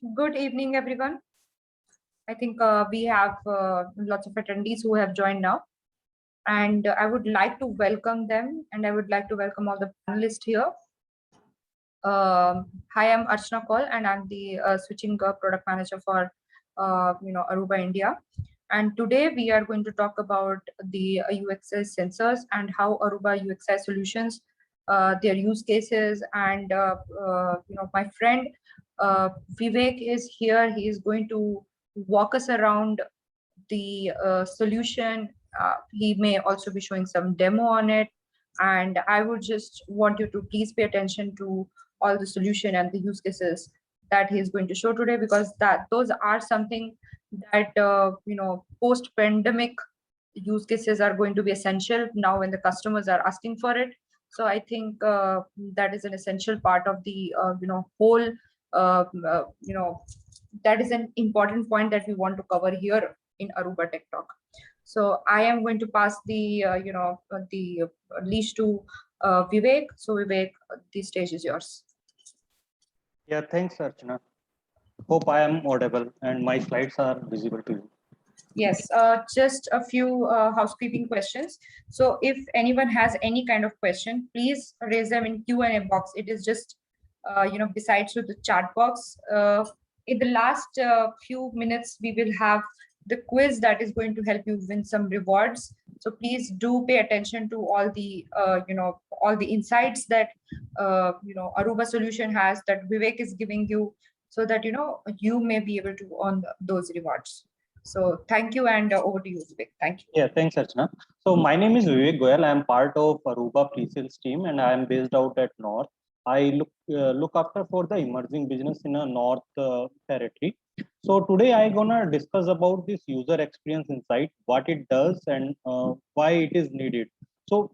Good evening, everyone. I think we have lots of attendees who have joined now, and I would like to welcome them, and I would like to welcome all the panelists here. Hi, I'm Archana Kaul, and I'm the switching product manager for Aruba India. And today we are going to talk about the UXI sensors and how Aruba UXI solutions, their use cases, and my friend Vivek is here. He is going to walk us around the solution. He may also be showing some demo on it. And I would just want you to please pay attention to all the solution and the use cases that he's going to show today, because those are something that post pandemic use cases are going to be essential now when the customers are asking for it. So I think that is an essential part of the whole uh, uh, you know that is an important point that we want to cover here in Aruba Tech Talk. So I am going to pass the leash to Vivek. So Vivek, the stage is yours. Yeah, thanks, Archana. Hope I am audible and my slides are visible to you. Yes, just a few housekeeping questions. So if anyone has any kind of question, please raise them in Q&A box. It is just, besides to the chat box. In the last few minutes, we will have the quiz that is going to help you win some rewards. So please do pay attention to all the, all the insights that, Aruba solution has, that Vivek is giving you, so that, you may be able to earn those rewards. So thank you, and over to you, Vivek. Thank you. Yeah, thanks, Archana. So my name is Vivek Goyal. I am part of Aruba pre-sales team and I am based out at North. I look after for the emerging business in a North territory. So today I gonna discuss about this user experience insight, what it does and why it is needed. So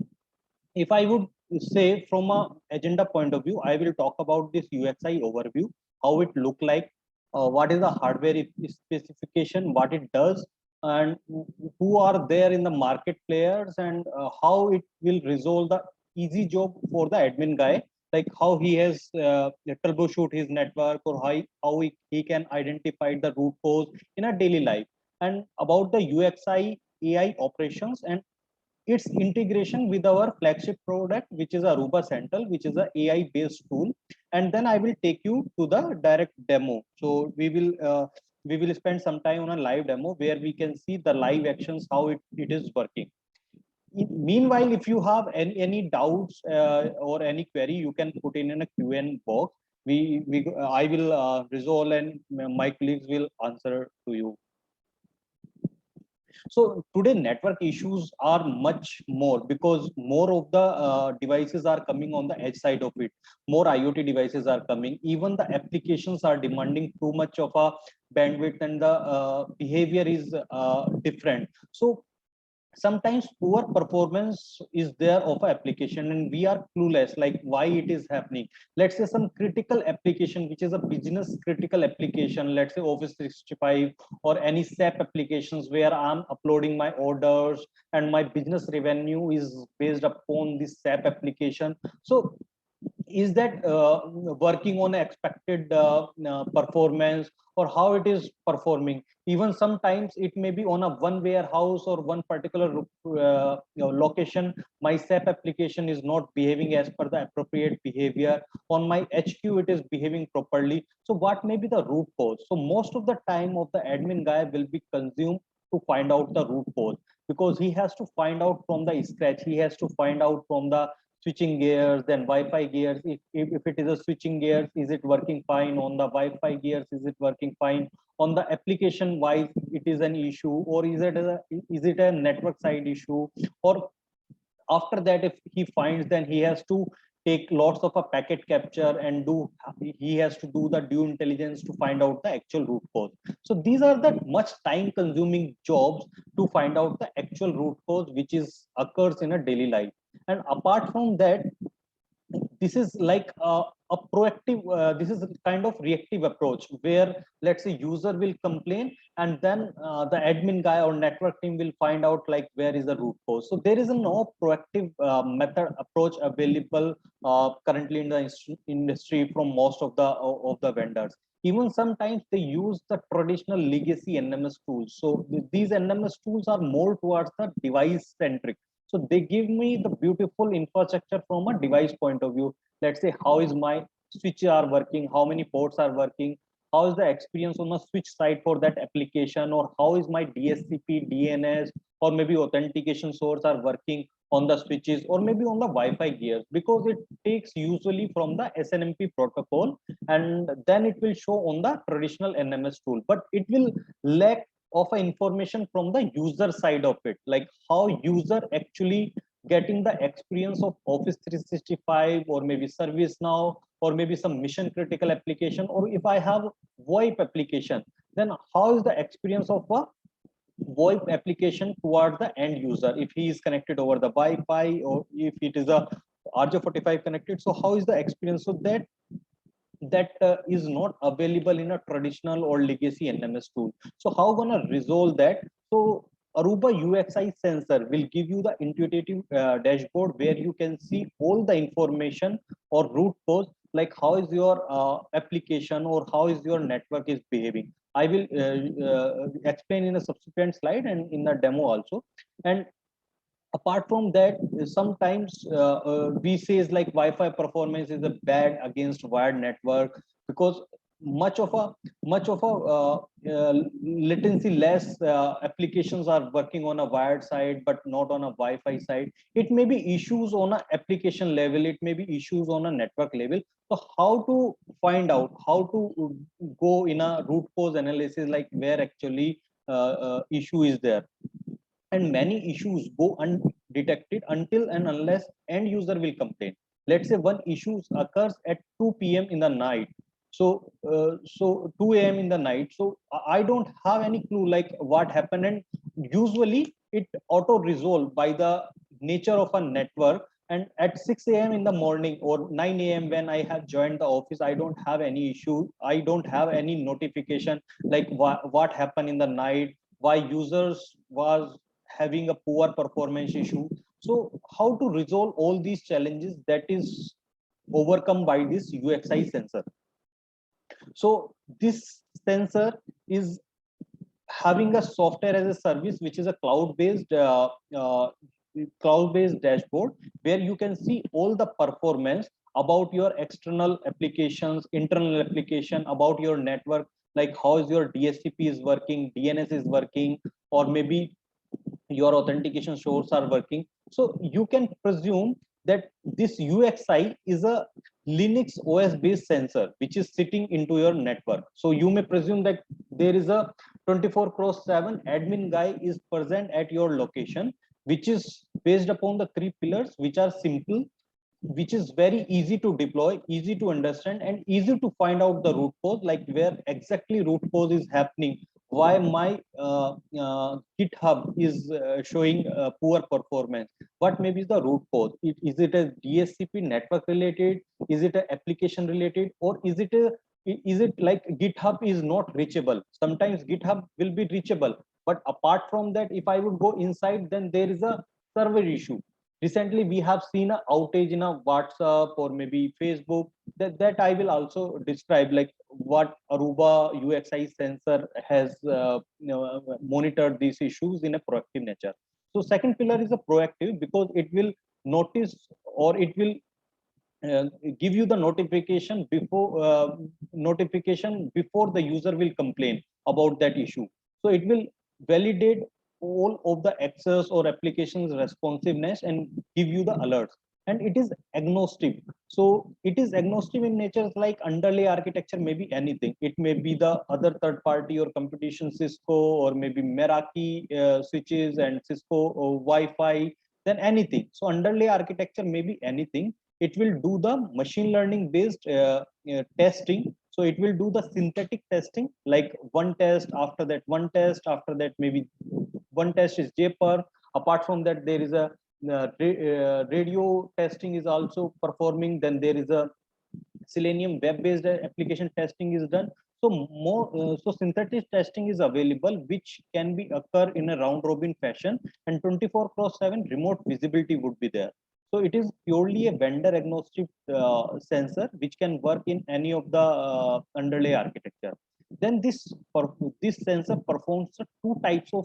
if I would say from a agenda point of view, I will talk about this UXI overview, how it look like, what is the hardware specification, what it does, and who are there in the market players, and how it will resolve the easy job for the admin guy, like how he has troubleshoot his network, or how he can identify the root cause in a daily life, and about the UXI AI operations and its integration with our flagship product, which is Aruba Central, which is a AI based tool. And then I will take you to the direct demo. So we will spend some time on a live demo where we can see the live actions, how it is working. Meanwhile, if you have any doubts or any query, you can put in a Q&A box. I will resolve and my colleagues will answer to you. So today network issues are much more because more of the devices are coming on the edge side of it. More IoT devices are coming. Even the applications are demanding too much of a bandwidth, and the behavior is different. So sometimes poor performance is there of application and we are clueless like why it is happening. Let's say some critical application which is a business critical application, let's say Office 365 or any SAP applications where I'm uploading my orders and my business revenue is based upon this SAP application. So is that working on expected performance, or how it is performing? Even sometimes it may be on a one warehouse or one particular location, my SAP application is not behaving as per the appropriate behavior. On my HQ it is behaving properly. So what may be the root cause? So most of the time of the admin guy will be consumed to find out the root cause, because he has to find out from the scratch. He has to find out from the switching gears, then Wi-Fi gears. If it is a switching gears, is it working fine? On the Wi-Fi gears, is it working fine? On the application wise, it is an issue, or is it a network side issue? Or after that, if he finds, then he has to take lots of a packet capture and he has to do the due intelligence to find out the actual root cause. So these are the much time consuming jobs to find out the actual root cause which is occurs in a daily life. And apart from that, this is like a proactive, this is a kind of reactive approach where, let's say, user will complain and then the admin guy or network team will find out like where is the root cause. So there is no proactive method approach available currently in the industry from most of the vendors. Even sometimes they use the traditional legacy NMS tools. So these NMS tools are more towards the device centric. So they give me the beautiful infrastructure from a device point of view. Let's say, how is my switch are working, how many ports are working, how is the experience on the switch side for that application, or how is my DSCP, DNS, or maybe authentication source are working on the switches, or maybe on the Wi-Fi gears, because it takes usually from the SNMP protocol, and then it will show on the traditional NMS tool, but it will lack of information from the user side of it, like how user actually getting the experience of Office 365, or maybe ServiceNow, or maybe some mission critical application, or if I have VoIP application, then how is the experience of a VoIP application towards the end user, if he is connected over the Wi-Fi, or if it is a RJ45 connected. So how is the experience? So that is not available in a traditional or legacy NMS tool. So how gonna resolve that? So Aruba UXI sensor will give you the intuitive dashboard where you can see all the information or root cause, like how is your application or how is your network is behaving. I will explain in a subsequent slide and in the demo also. And apart from that, sometimes we says like Wi-Fi performance is a bad against wired network, because much of a latency less applications are working on a wired side but not on a Wi-Fi side. It may be issues on a application level, it may be issues on a network level. So how to find out, how to go in a root cause analysis, like where actually issue is there. And many issues go undetected until and unless end user will complain. Let's say one issue occurs at 2 p.m. in the night. So 2 a.m. in the night, so I don't have any clue like what happened, and usually it auto resolved by the nature of a network. And at 6 a.m. in the morning or 9 a.m. when I have joined the office, I don't have any issue, I don't have any notification like what happened in the night, why users was having a poor performance issue. So how to resolve all these challenges, that is overcome by this UXI sensor. So this sensor is having a software as a service, which is a cloud-based dashboard, where you can see all the performance about your external applications, internal application, about your network, like how is your DSCP is working, DNS is working, or maybe your authentication source are working. So you can presume that this UXI is a Linux OS based sensor which is sitting into your network. So you may presume that there is a 24/7 admin guy is present at your location, which is based upon the three pillars, which are simple, which is very easy to deploy, easy to understand, and easy to find out the root cause, like where exactly root cause is happening, why my GitHub is showing poor performance, what may be the root cause. Is it a DSCP network related, is it a application related, or is it like GitHub is not reachable? Sometimes GitHub will be reachable, but apart from that, if I would go inside, then there is a server issue. Recently we have seen a outage in a WhatsApp or maybe Facebook, that I will also describe, like what Aruba UXI sensor has monitored these issues in a proactive nature. So second pillar is a proactive, because it will notice, or it will uh, give you the notification before the user will complain about that issue. So it will validate all of the access or applications responsiveness and give you the alerts. And it is agnostic. So it is agnostic in nature, like underlay architecture may be anything, it may be the other third party or competition Cisco, or maybe Meraki switches and Cisco Wi-Fi, then anything. So underlay architecture may be anything. It will do the machine learning based testing. So it will do the synthetic testing, like one test, after that one test, after that maybe one test is JPER. Apart from that, there is a radio testing is also performing. Then there is a Selenium web-based application testing is done. So so synthetic testing is available, which can be occur in a round robin fashion, and 24/7 remote visibility would be there. So it is purely a vendor agnostic sensor which can work in any of the underlay architecture. Then this sensor performs two types of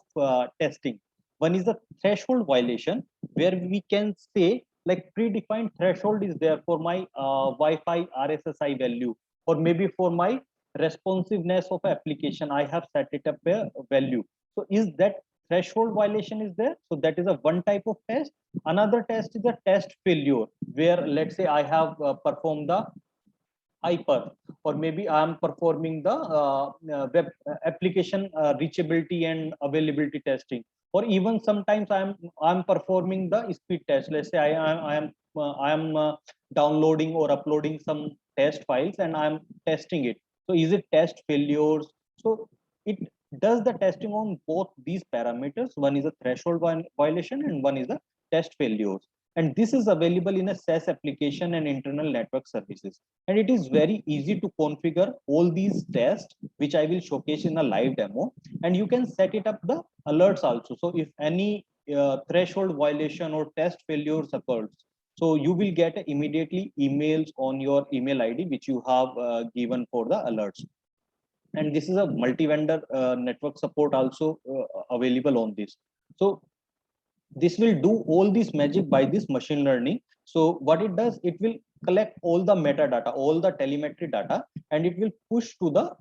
testing. One is the threshold violation, where we can say like predefined threshold is there for my Wi-Fi RSSI value, or maybe for my responsiveness of application. I have set it up a value. So is that threshold violation is there? So that is a one type of test. Another test is a test failure, where let's say I have performed the hyper, or maybe I'm performing the web application reachability and availability testing, or even sometimes I'm performing the speed test. Let's say I am downloading or uploading some test files and I'm testing it. So is it test failures? So it does the testing on both these parameters. One is a threshold violation and one is the test failures. And this is available in a SaaS application and internal network services. And it is very easy to configure all these tests, which I will showcase in a live demo. And you can set it up the alerts also. So if any threshold violation or test failures occurs, so you will get immediately emails on your email ID, which you have given for the alerts. And this is a multi-vendor network support also available on this. So this will do all this magic by this machine learning. So what it does, it will collect all the metadata, all the telemetry data, and it will push to the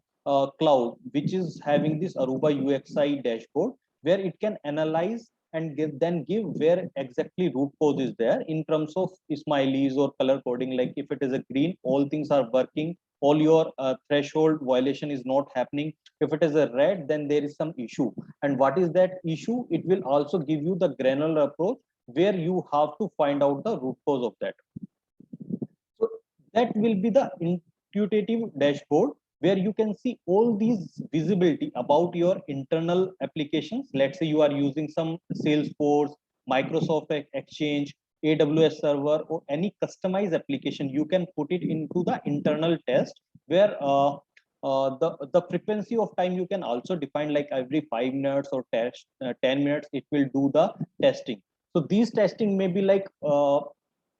cloud, which is having this Aruba UXI dashboard, where it can analyze and then give where exactly root cause is there in terms of smileys or color coding. Like if it is a green, all things are working, all your threshold violation is not happening. If it is a red, then there is some issue. And what is that issue? It will also give you the granular approach, where you have to find out the root cause of that. So that will be the intuitive dashboard, where you can see all these visibility about your internal applications. Let's say you are using some Salesforce, Microsoft Exchange, AWS server, or any customized application. You can put it into the internal test, where the frequency of time you can also define, like every 5 minutes or 10 minutes it will do the testing. So these testing may be like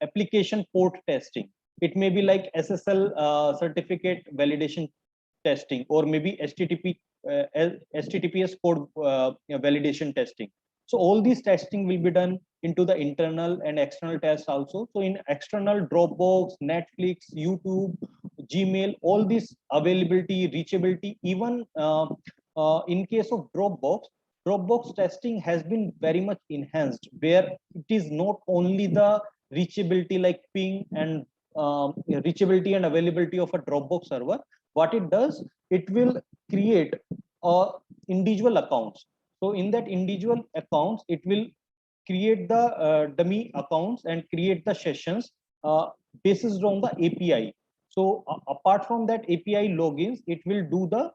application port testing, it may be like SSL certificate validation testing, or maybe HTTPS code validation testing. So all these testing will be done into the internal and external tests also. So in external, Dropbox, Netflix, YouTube, Gmail, all this availability, reachability, even in case of Dropbox testing has been very much enhanced, where it is not only the reachability like ping and reachability and availability of a Dropbox server. What it does, it will create individual accounts. So in that individual accounts, it will create the dummy accounts and create the sessions based on the API. So apart from that API logins, it will do the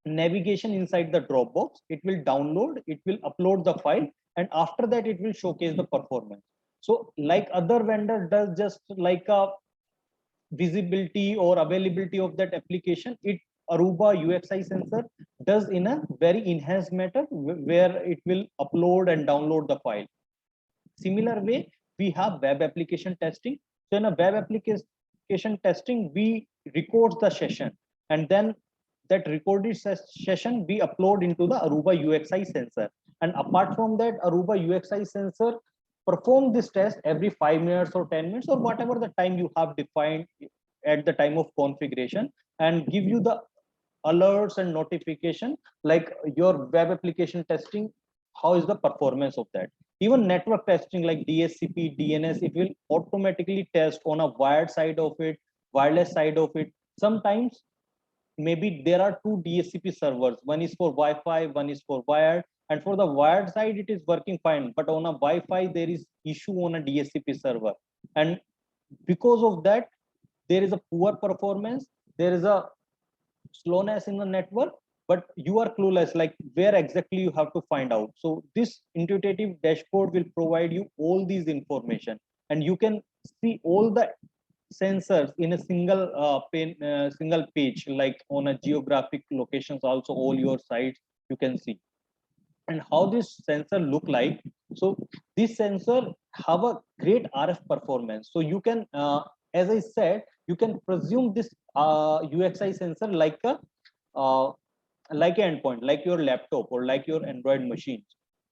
navigation inside the Dropbox. It will download, it will upload the file, and after that it will showcase the performance. So like other vendor does just like a visibility or availability of that application, it Aruba UXI sensor does in a very enhanced manner, where it will upload and download the file. Similar way, we have web application testing. So in a web application testing, we record the session, and then that recorded session we upload into the Aruba UXI sensor. And apart from that, Aruba UXI sensor perform this test every 5 minutes or 10 minutes, or whatever the time you have defined at the time of configuration, and give you the alerts and notification like your web application testing, how is the performance of that. Even network testing like DSCP, DNS, it will automatically test on a wired side of it, wireless side of it. Sometimes maybe there are two DSCP servers, one is for Wi-Fi, one is for wired, and for the wired side it is working fine, but on a Wi-Fi there is issue on a DSCP server, and because of that there is a poor performance, there is a slowness in the network, but you are clueless like where exactly you have to find out. So this intuitive dashboard will provide you all these information, and you can see all the sensors in a single page, like on a geographic locations also, all your sites you can see. And how this sensor look like? So this sensor have a great RF performance. So you can, as I said, you can presume this UXI sensor uh, like an endpoint, like your laptop or like your Android machines,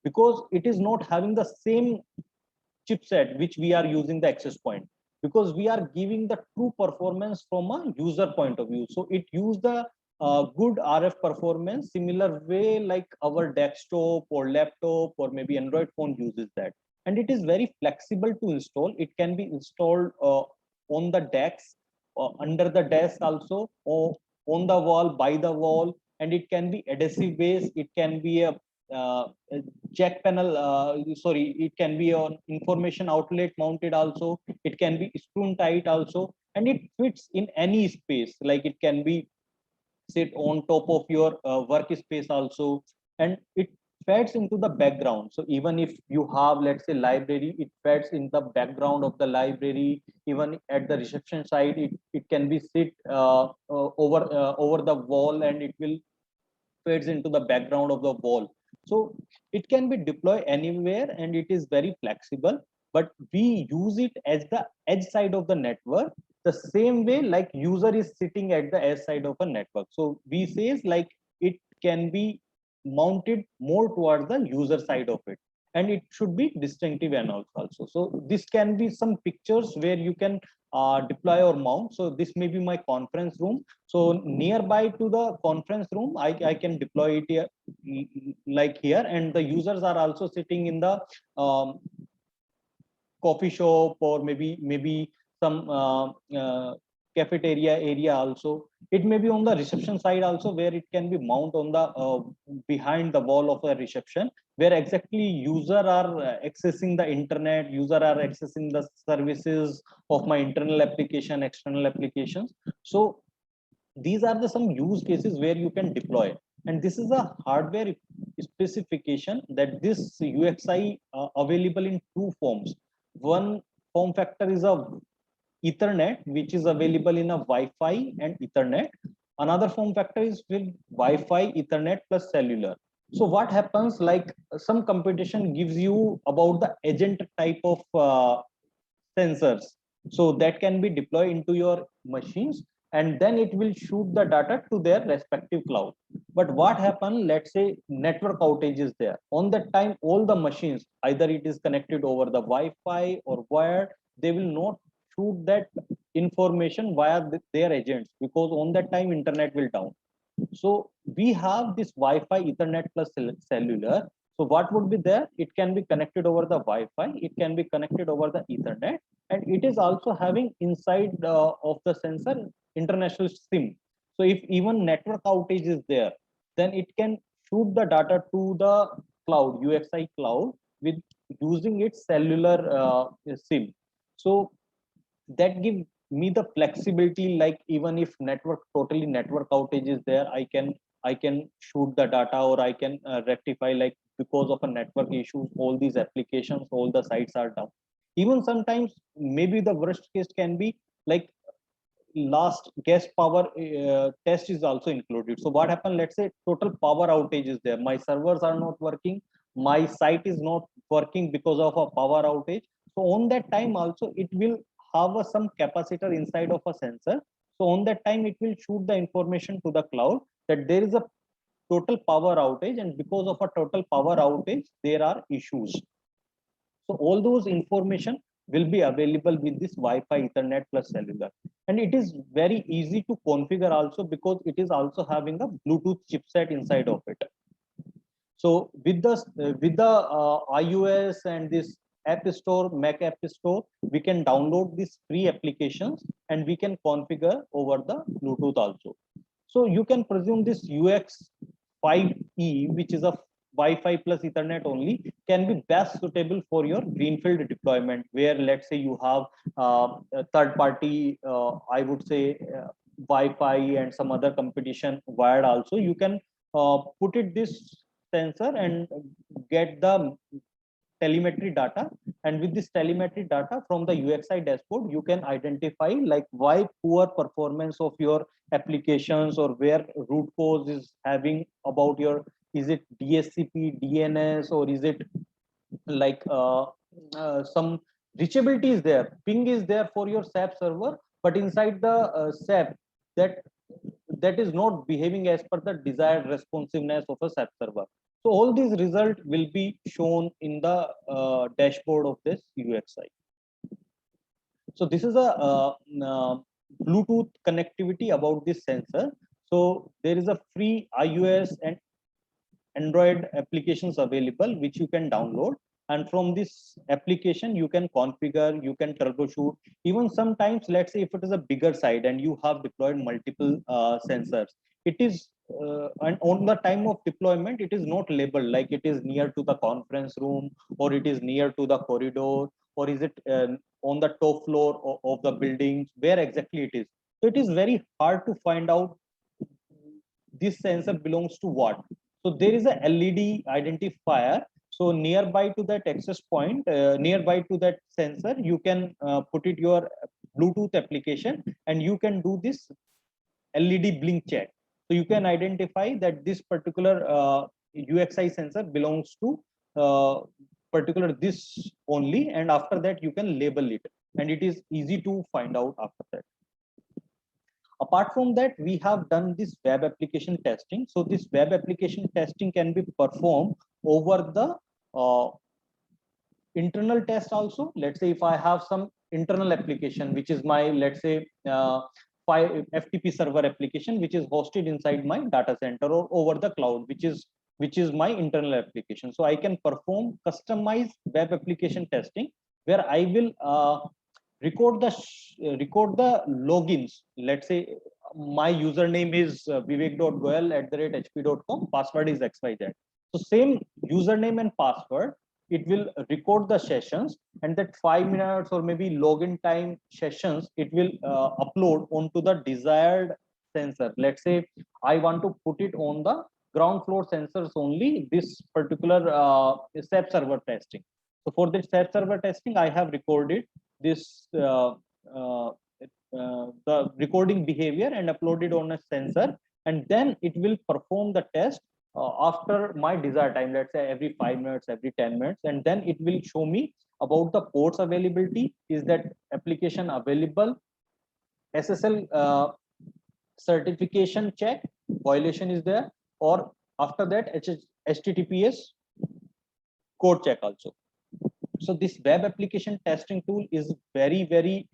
because it is not having the same chipset which we are using the access point, because we are giving the true performance from a user point of view. So it use the good RF performance similar way like our desktop or laptop or maybe Android phone uses that. And it is very flexible to install. It can be installed on the decks, under the desk also, or on the wall, by the wall, and it can be adhesive based. It can be uh, a jack panel, sorry, it can be on information outlet mounted also. It can be screw tight also, and it fits in any space. Like it can be sit on top of your workspace also, and it fits into the background. So even if you have, let's say, library, it fits in the background of the library. Even at the reception side, it can be sit over the wall, and it will fades into the background of the wall. So it can be deployed anywhere, and it is very flexible, but we use it as the edge side of the network, the same way like user is sitting at the edge side of a network. So we says like it can be mounted more towards the user side of it, and it should be distinctive and also. So this can be some pictures where you can deploy or mount. So this may be my conference room. So nearby to the conference room, I can deploy it here, like here, and the users are also sitting in the coffee shop, or maybe some cafeteria area also. It may be on the reception side also, where it can be mount on the behind the wall of the reception, where exactly user are accessing the internet, user are accessing the services of my internal application, external applications. So these are the some use cases where you can deploy, and this is a hardware specification that this UXI available in two forms. One form factor is a Ethernet, which is available in a Wi-Fi and Ethernet. Another form factor is with Wi-Fi, Ethernet plus cellular. So what happens, like some competition gives you about the agent type of sensors, so that can be deployed into your machines, and then it will shoot the data to their respective cloud. But what happens, let's say network outage is there, on that time all the machines, either it is connected over the Wi-Fi or wired, they will not shoot that information via their agents, because on that time internet will down. So we have this Wi-Fi, Ethernet plus cellular. So what would be there? It can be connected over the Wi-Fi, it can be connected over the Ethernet, and it is also having inside of the sensor international SIM. So if even network outage is there, then it can shoot the data to the cloud, UXI cloud, with using its cellular SIM. So that give me the flexibility, like even if network totally network outage is there, I can shoot the data, or I can rectify, like because of a network issue all these applications, all the sites are down. Even sometimes maybe the worst case can be like last gas power test is also included. So what happened, let's say total power outage is there, my servers are not working, my site is not working because of a power outage. So on that time also it will have some capacitor inside of a sensor. So on that time it will shoot the information to the cloud that there is a total power outage, and because of a total power outage there are issues. So all those information will be available with this Wi-Fi, Ethernet plus cellular. And it is very easy to configure also, because it is also having a Bluetooth chipset inside of it. So with the iOS and this App Store, Mac App Store, we can download these free applications and we can configure over the Bluetooth also. So you can presume this UX 5E, which is a Wi-Fi plus Ethernet only, can be best suitable for your greenfield deployment, where let's say you have a third party, I would say Wi-Fi and some other competition wired also. You can put it this sensor and get the telemetry data, and with this telemetry data from the UXI dashboard you can identify like why poor performance of your applications, or where root cause is having about your, is it DSCP, DNS, or is it like some reachability is there. Ping is there for your SAP server, but inside the SAP, that that is not behaving as per the desired responsiveness of a SAP server. So all these results will be shown in the dashboard of this UXI. So this is a Bluetooth connectivity about this sensor. So there is a free iOS and Android applications available which you can download, and from this application you can configure, you can troubleshoot. Even sometimes, let's say if it is a bigger site and you have deployed multiple sensors, it is and on the time of deployment it is not labeled like it is near to the conference room, or it is near to the corridor, or is it on the top floor of the buildings, where exactly it is. So it is very hard to find out this sensor belongs to what. So there is a LED identifier. So nearby to that access point, nearby to that sensor, you can put it your Bluetooth application, and you can do this LED blink check. So you can identify that this particular UXI sensor belongs to particular this only, and after that you can label it, and it is easy to find out after that. Apart from that, we have done this web application testing. So this web application testing can be performed over the internal test also. Let's say if I have some internal application, which is my, let's say, FTP server application, which is hosted inside my data center or over the cloud, which is my internal application. So I can perform customized web application testing, where I will record the logins. Let's say my username is vivek.goyal@hp.com, password is xyz. So same username and password, it will record the sessions, and that 5 minutes or maybe login time sessions, it will upload onto the desired sensor. Let's say I want to put it on the ground floor sensors only, this particular SAP server testing. So for this SAP server testing, I have recorded this the recording behavior and uploaded on a sensor, and then it will perform the test after my desired time, let's say every 5 minutes, every 10 minutes, and then it will show me about the ports availability. Is that application available? SSL certification check, violation is there, or after that HTTPS code check also. So this web application testing tool is very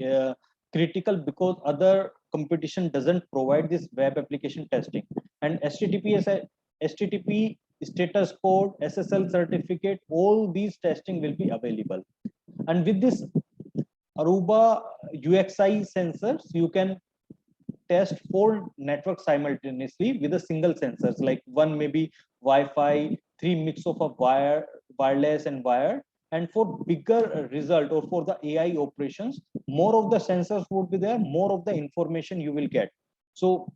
critical, because other competition doesn't provide this web application testing. And HTTP status code, SSL certificate, all these testing will be available. And with this Aruba UXI sensors, you can test 4 networks simultaneously with a single sensors, like one maybe Wi-Fi, 3 mix of a wireless and wired. And for bigger result, or for the AI operations, more of the sensors would be there, more of the information you will get. So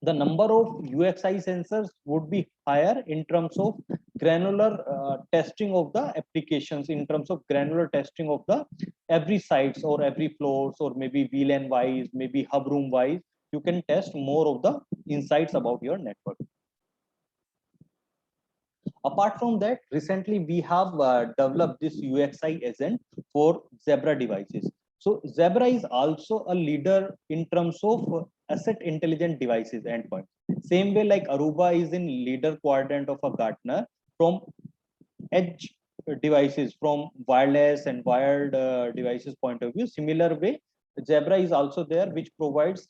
the number of UXI sensors would be higher in terms of granular testing of the applications, in terms of granular testing of the every sites or every floors, or maybe VLAN wise, maybe hub room wise. You can test more of the insights about your network. Apart from that, recently we have developed this UXI agent for Zebra devices. So Zebra is also a leader in terms of asset intelligent devices endpoint. Same way like Aruba is in leader quadrant of a Gartner from edge devices, from wireless and wired devices point of view. Similar way, Zebra is also there, which provides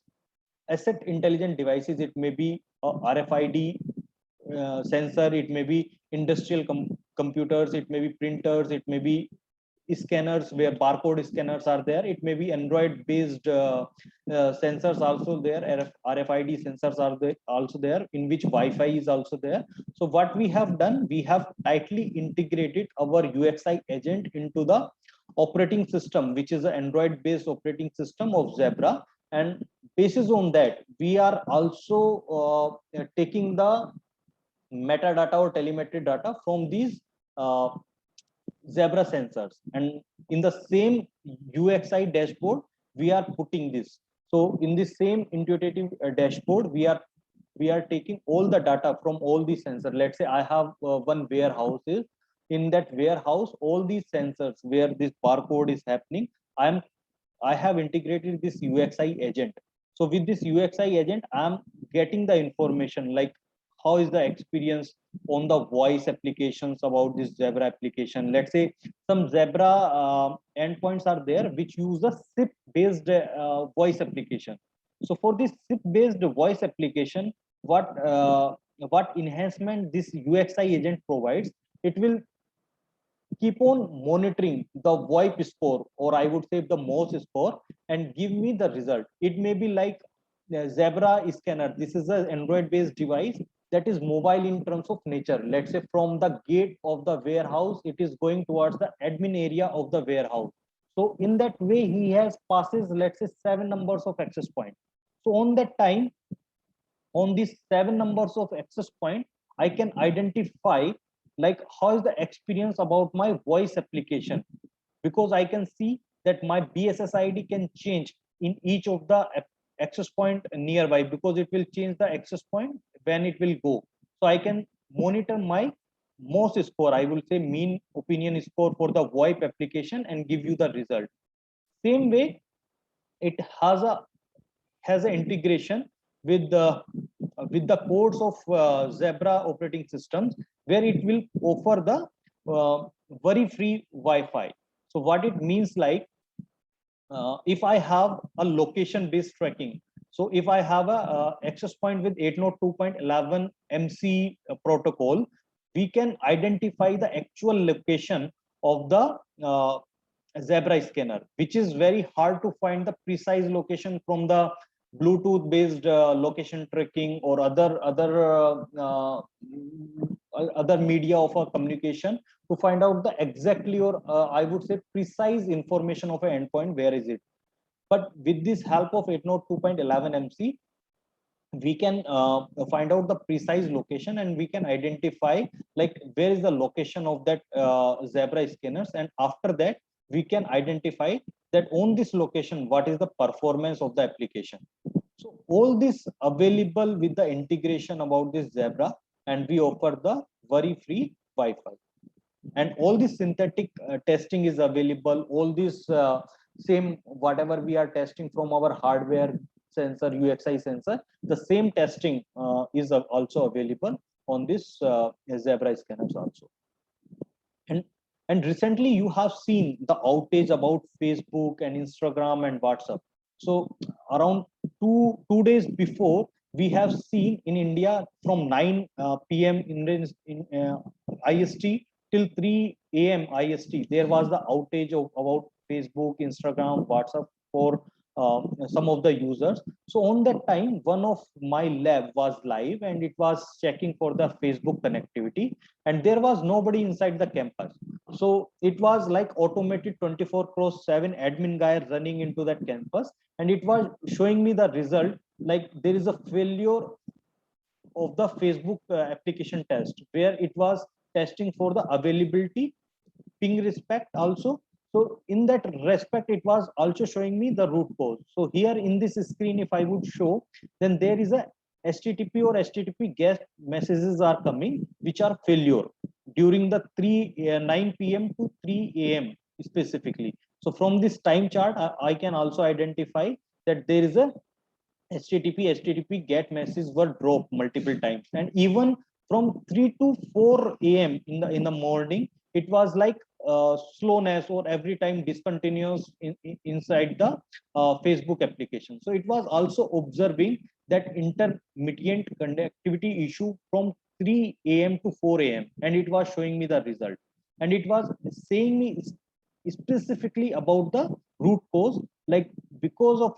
asset intelligent devices. It may be RFID sensor, it may be industrial computers, it may be printers, it may be scanners where barcode scanners are there, it may be Android based sensors also there, RFID sensors are there, also there, in which Wi-Fi is also there. So what we have done, we have tightly integrated our UXI agent into the operating system, which is an Android based operating system of Zebra. And basis on that, we are also taking the metadata or telemetry data from these Zebra sensors, and in the same UXI dashboard we are putting this. So in the same intuitive dashboard, we are taking all the data from all the sensors. Let's say I have one warehouse in that warehouse, all these sensors where this barcode is happening, I have integrated this UXI agent. So with this UXI agent, I'm getting the information like how is the experience on the voice applications about this Zebra application. Let's say some Zebra endpoints are there which use a SIP based voice application. So for this SIP based voice application, what enhancement this UXI agent provides, it will keep on monitoring the VoIP score, or I would say the MOS score, and give me the result. It may be like Zebra scanner. This is an Android based device that is mobile in terms of nature. Let's say from the gate of the warehouse, it is going towards the admin area of the warehouse. So in that way, he has passes, let's say 7 numbers of access point. So on that time, on these 7 numbers of access point, I can identify like how is the experience about my voice application, because I can see that my BSS ID can change in each of the access point nearby, because it will change the access point when it will go. So I can monitor my MOS score, I will say mean opinion score for the VoIP application, and give you the result. Same way, it has an integration with the codes of Zebra operating systems, where it will offer the worry free Wi-Fi. So what it means, like if I have a location based tracking, so if I have a access point with 802.11 MC protocol, we can identify the actual location of the Zebra scanner, which is very hard to find the precise location from the Bluetooth based location tracking or other media of a communication, to find out the exactly, or I would say precise information of an endpoint, where is it. But with this help of 802.11 MC, we can find out the precise location, and we can identify like where is the location of that Zebra scanners, and after that we can identify that on this location what is the performance of the application. So all this available with the integration about this Zebra, and we offer the worry free Wi-Fi, and all this synthetic testing is available. All this same whatever we are testing from our hardware sensor, UXI sensor, the same testing is also available on this Zebra scanners also. And recently you have seen the outage about Facebook and Instagram and WhatsApp. So around two days before, we have seen in India from 9 p.m. in IST till 3 a.m. IST, there was the outage of about Facebook, Instagram, WhatsApp for some of the users. So on that time, one of my lab was live, and it was checking for the Facebook connectivity, and there was nobody inside the campus. So it was like automated 24/7 admin guy running into that campus, and it was showing me the result like there is a failure of the Facebook application test, where it was testing for the availability, ping respect also. So in that respect, it was also showing me the root cause. So here in this screen, if I would show, then there is a HTTP or HTTP guest messages are coming, which are failure during the 9 p.m. to 3 a.m. specifically. So from this time chart, I can also identify that there is a HTTP get messages were dropped multiple times, and even from 3 to 4 a.m. in the morning, it was like slowness or every time discontinuous inside the Facebook application. So it was also observing that intermittent connectivity issue from 3 a.m. to 4 a.m. and it was showing me the result, and it was saying me specifically about the root cause, like because of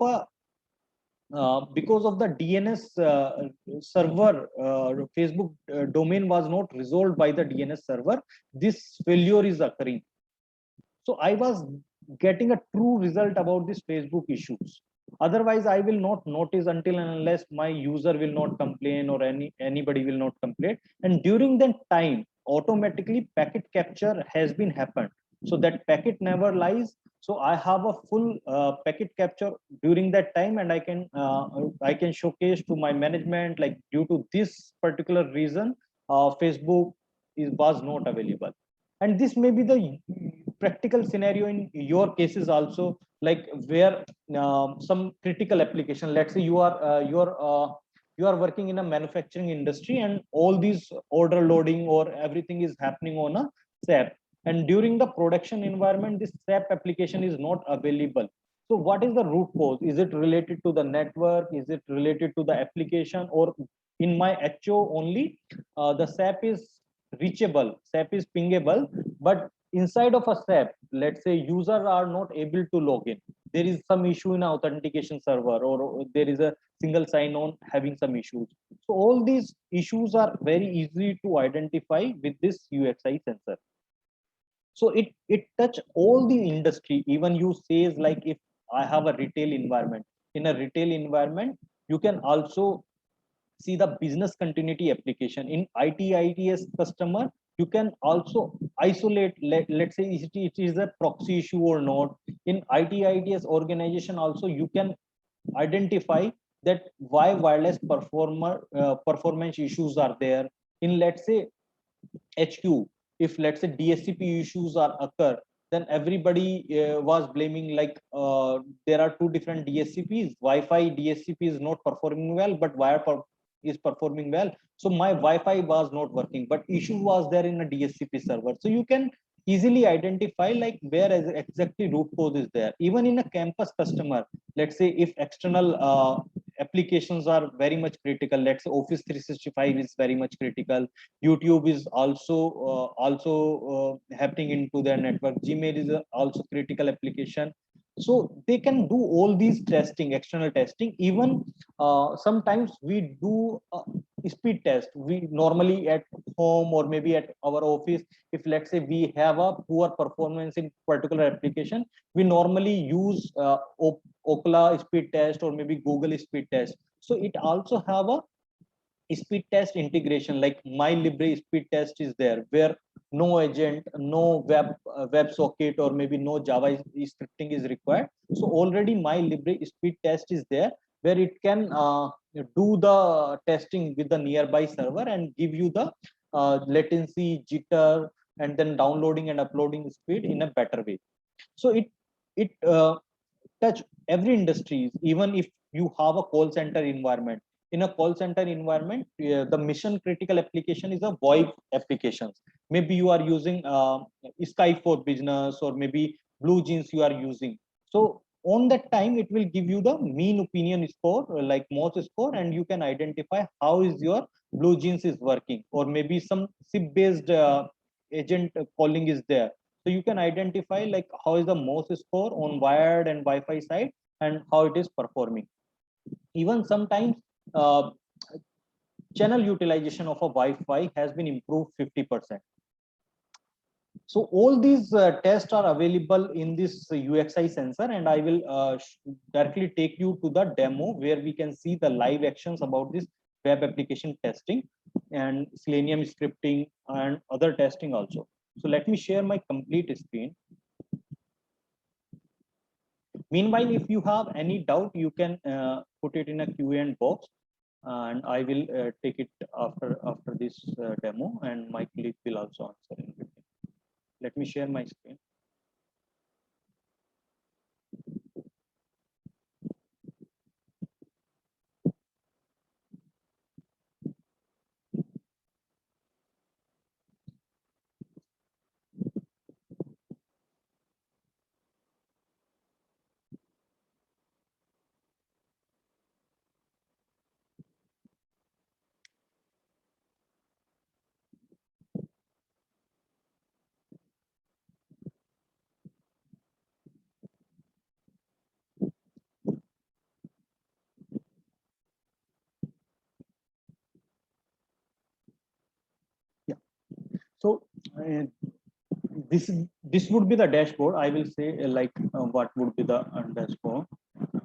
the DNS server, Facebook domain was not resolved by the DNS server, this failure is occurring. So I was getting a true result about this Facebook issues. Otherwise, I will not notice until and unless my user will not complain or anybody will not complain. And during that time, automatically packet capture has been happened. So that packet never lies. So I have a full packet capture during that time, and I can showcase to my management like due to this particular reason, Facebook was not available. And this may be the practical scenario in your cases also, like where some critical application, let's say you are working in a manufacturing industry and all these order loading or everything is happening on a SAP, and during the production environment this SAP application is not available. So what is the root cause? Is it related to the network? Is it related to the application? Or in my HO only, the SAP is reachable, SAP is pingable, but inside of a SAP, let's say users are not able to log in. There is some issue in authentication server, or there is a single sign-on having some issues. So all these issues are very easy to identify with this UXI sensor. So it touch all the industry. Even you says like if I have a retail environment, in a retail environment, you can also see the business continuity application in ITITS customer. You can also isolate, let's say it is a proxy issue or not. In ITITS organization also you can identify that why wireless performance issues are there. In let's say HQ, if let's say DSCP issues are occur, then everybody was blaming like there are two different DSCPs. Wi-Fi DSCP is not performing well, but is performing well. So my Wi-Fi was not working, but issue was there in a DSCP server. So you can easily identify like where exactly root cause is there. Even in a campus customer, let's say if external applications are very much critical, let's say Office 365 is very much critical, YouTube is also happening into their network, Gmail is also critical application. So they can do all these testing, external testing. Even sometimes we do speed test. We normally at home or maybe at our office, if let's say we have a poor performance in particular application, we normally use Okla speed test or maybe Google speed test. So it also have a speed test integration, like my library speed test is there, where no agent, no web socket or maybe no Java scripting is required. So already my library speed test is there, where it can do the testing with the nearby server and give you the latency, jitter, and then downloading and uploading speed in a better way. So it touch every industries. Even if you have a call center environment, in a call center environment, the mission critical application is a VoIP applications. Maybe you are using Skype for business, or maybe Blue Jeans you are using. So on that time it will give you the mean opinion score, like most score, and you can identify how is your Blue Jeans is working, or maybe some SIP based agent calling is there. So you can identify like how is the most score on wired and Wi-Fi side and how it is performing. Even sometimes uh, channel utilization of a Wi-Fi has been improved 50%. So all these tests are available in this UXI sensor, and I will directly take you to the demo where we can see the live actions about this web application testing and Selenium scripting and other testing also. So let me share my complete screen. Meanwhile, if you have any doubt, you can put it in a Q&A box, and I will take it after this demo, and my colleague will also answer in between. Let me share my screen. Yeah. So this would be the dashboard. I will say like what would be the dashboard.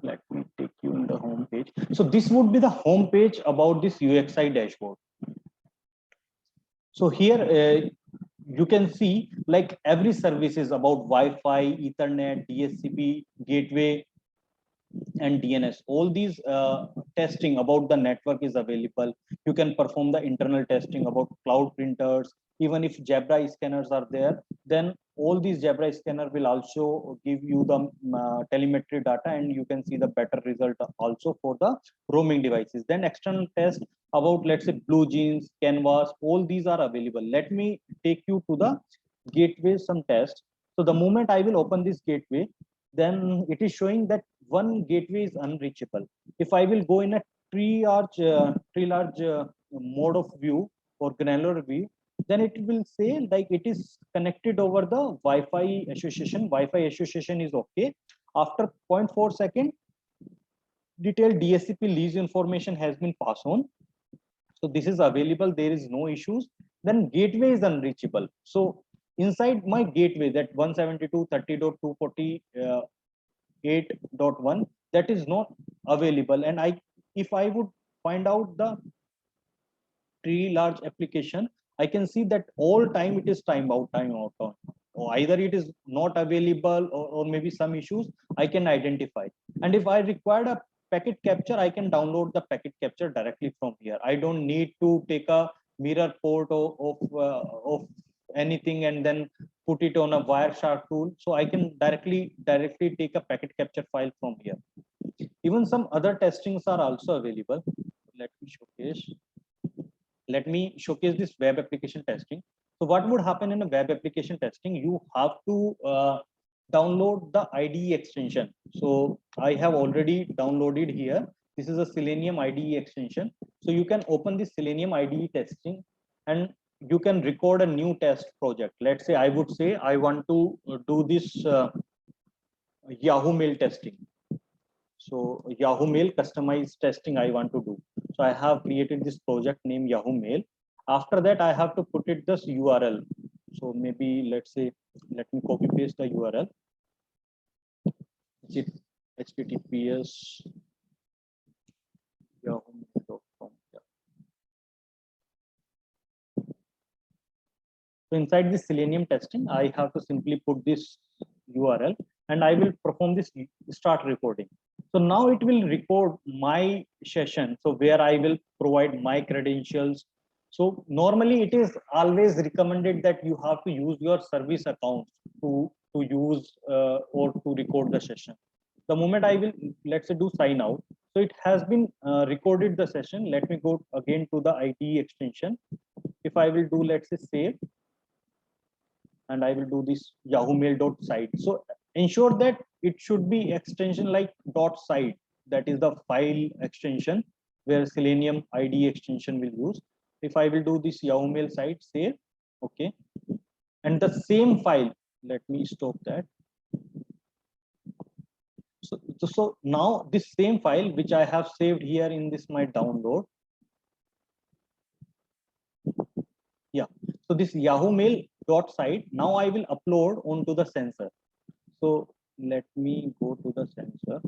Let me take you in the home page. So this would be the home page about this UXI dashboard. So here you can see like every services about Wi-Fi, Ethernet, DSCP, gateway, and DNS. All these testing about the network is available. You can perform the internal testing about cloud printers, Even if Jabra scanners are there, then all these Jabra scanner will also give you the telemetry data, and you can see the better result also for the roaming devices. Then external test about, let's say, BlueJeans, Canvas, all these are available. Let me take you to the gateway, some tests. So the moment I will open this gateway, then it is showing that one gateway is unreachable. If I will go in a tree large mode of view or granular view, then it will say like it is connected over the Wi-Fi association. Wi-Fi association is okay. After 0.4 second, detailed DSCP lease information has been passed on. So this is available. There is no issues. Then gateway is unreachable. So inside my gateway, that 172.30.248.1, that is not available. And if I would find out the tree large application, I can see that all time it is time out. Or either it is not available, or maybe some issues I can identify. And if I require a packet capture, I can download the packet capture directly from here. I don't need to take a mirror port of anything and then put it on a Wireshark tool. So I can directly take a packet capture file from here. Even some other testings are also available. Let me showcase this web application testing. So what would happen in a web application testing? You have to download the IDE extension. So I have already downloaded here. This is a Selenium IDE extension. So you can open this Selenium IDE testing and you can record a new test project. Let's say I would say I want to do this Yahoo Mail testing. So Yahoo Mail customized testing I want to do. So I have created this project named Yahoo Mail. After that, I have to put it this URL. So maybe let's say, let me copy paste the URL. It's https yahoo.com. So inside this Selenium testing, I have to simply put this URL and I will perform this start recording. So now it will record my session. So where I will provide my credentials. So normally it is always recommended that you have to use your service account to use or to record the session. The moment I will, let's say, do sign out. So it has been recorded the session. Let me go again to the IDE extension. If I will do, let's say, save, and I will do this Yahoo Mail.site. So ensure that it should be extension like .site, that is the file extension where Selenium IDE extension will use. If I will do this Yahoo Mail site, save, okay, and the same file, let me stop that. So now this same file which I have saved here in this my download, yeah. So this Yahoo Mail.site, now I will upload onto the sensor. So let me go to the sensor.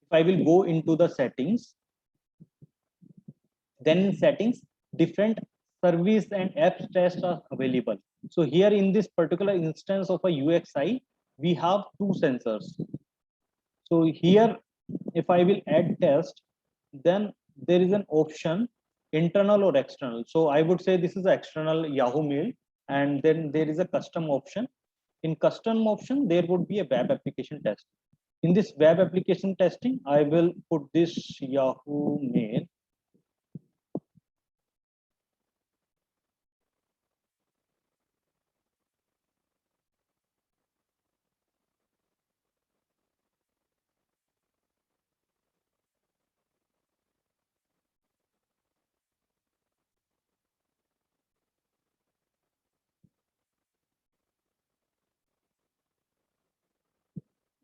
If I will go into the settings, then in settings, different service and apps tests are available. So here in this particular instance of a UXI, we have two sensors. So here, if I will add test, then there is an option internal or external. So I would say this is external Yahoo Mail, and then there is a custom option. In custom option, there would be a web application test. In this web application testing, I will put this Yahoo Mail.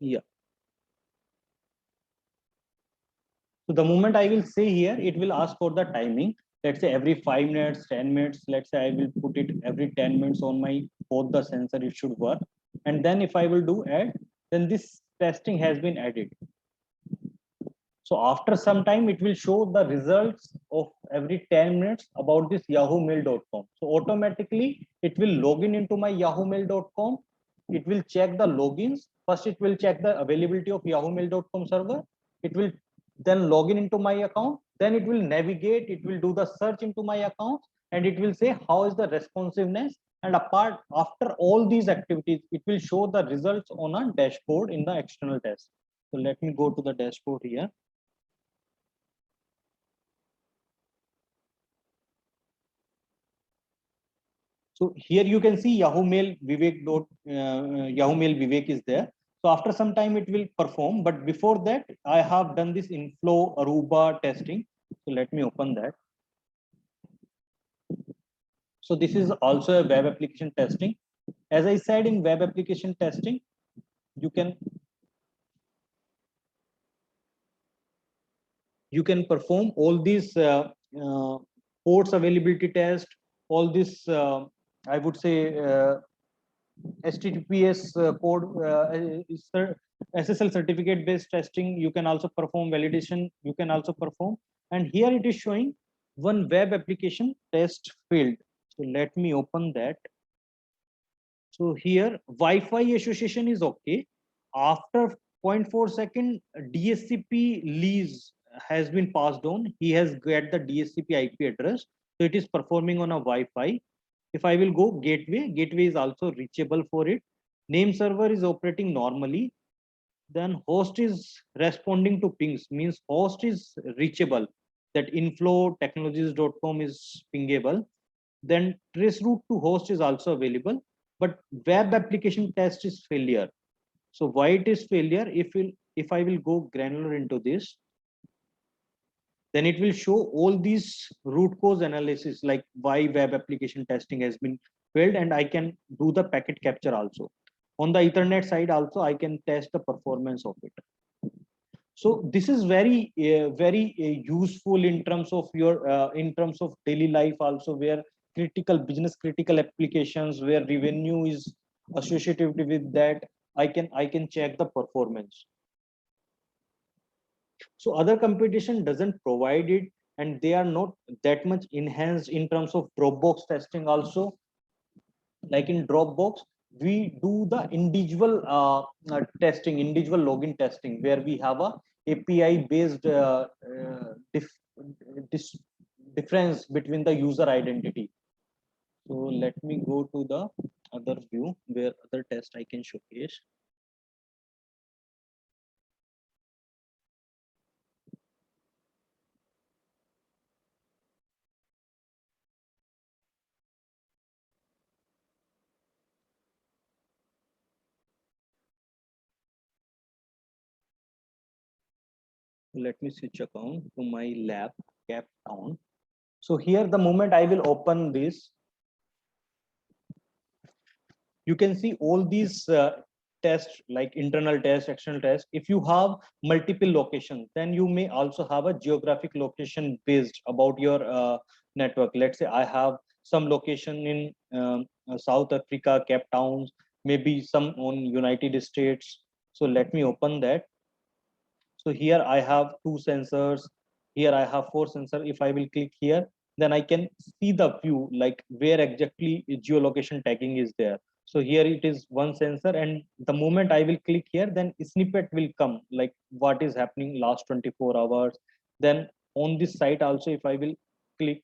Yeah. So the moment I will say here, it will ask for the timing. Let's say every 5 minutes, 10 minutes. Let's say I will put it every 10 minutes on my both the sensor, it should work. And then if I will do add, then this testing has been added. So after some time, it will show the results of every 10 minutes about this yahoomail.com. So automatically, it will log in into my yahoomail.com it will check the logins. First, it will check the availability of yahoomail.com server. It will then log in into my account. Then it will navigate, it will do the search into my account, and it will say how is the responsiveness. And apart, after all these activities, it will show the results on a dashboard in the external test. So let me go to the dashboard here. So here you can see Yahoo Mail Vivek Yahoo Mail Vivek is there. So after some time it will perform, but before that I have done this inflow Aruba testing. So let me open that. So this is also a web application testing. As I said, in web application testing, you can perform all these ports availability test, all this I would say HTTPS code, SSL certificate based testing. You can also perform validation. You can also perform. And here it is showing one web application test failed. So let me open that. So here Wi-Fi association is okay. After 0.4 second, DSCP lease has been passed on. He has got the DSCP IP address. So it is performing on a Wi-Fi. If I will go gateway is also reachable for it. Name server is operating normally. Then host is responding to pings, means host is reachable. That inflow-technologies.com is pingable. Then trace route to host is also available, but web application test is failure. So why it is failure? If I will go granular into this, then it will show all these root cause analysis, like why web application testing has been failed, and I can do the packet capture also. On the Ethernet side also, I can test the performance of it. So this is very useful in terms of your in terms of daily life also, where business critical applications where revenue is associated with that, I can check the performance. So other competition doesn't provide it, and they are not that much enhanced in terms of Dropbox testing also. Like in Dropbox, we do the individual testing, individual login testing, where we have a API based difference between the user identity. So let me go to the other view where other test I can showcase. Let me switch account to my lab Cape Town. So here, the moment I will open this, you can see all these tests, like internal test, external test. If you have multiple locations, then you may also have a geographic location based about your network. Let's say I have some location in South Africa, Cape Town, maybe some on United States. So let me open that. So here I have 2 sensors. Here I have 4 sensors. If I will click here, then I can see the view, like where exactly geolocation tagging is there. So here it is one sensor, and the moment I will click here, then snippet will come, like what is happening last 24 hours. Then on this site also, if I will click